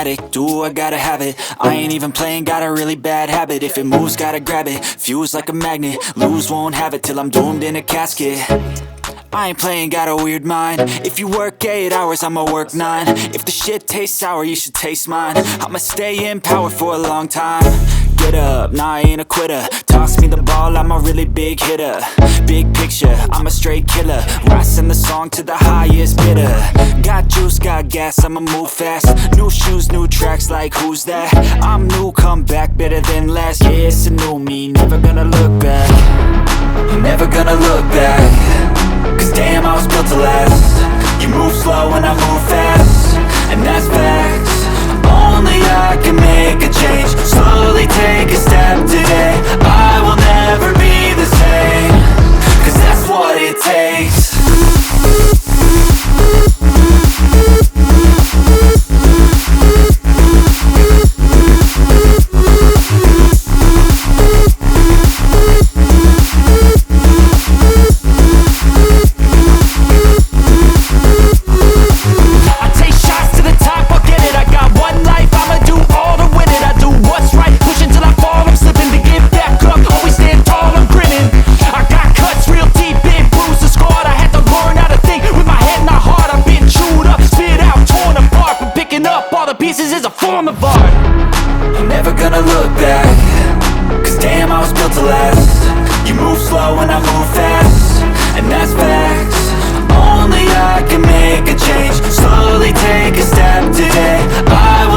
automatic, do I gotta have it. I ain't even playing, got a really bad habit. If it moves, gotta grab it, fuse like a magnet. Lose, won't have it till I'm doomed in a casket. I ain't playing, got a weird mind. If you work 8 hours, I'ma work 9. If the shit tastes sour, you should taste mine. I'ma stay in power for a long time. Get up, nah, I ain't a quitter. Toss me the ball, I'm a really big hitter. Big picture, I'm a straight killer. Rising the song to the highest bidder. Got juice, got gas, I'ma move fast. New shoes, new tracks, like who's that? I'm new, come back, better than last. Yeah, it's a new me, never gonna look back. Never gonna look back. Cause damn, I was built to last. You move slow and I move fast, and that's facts. Only I can make a change. Slowly take a step today. I will never be the same. Cause that's what it takes. Pieces is a form of art. I'm never gonna look back. Cause damn, I was built to last. You move slow and I move fast, and that's facts. Only I can make a change. Slowly take a step today. I will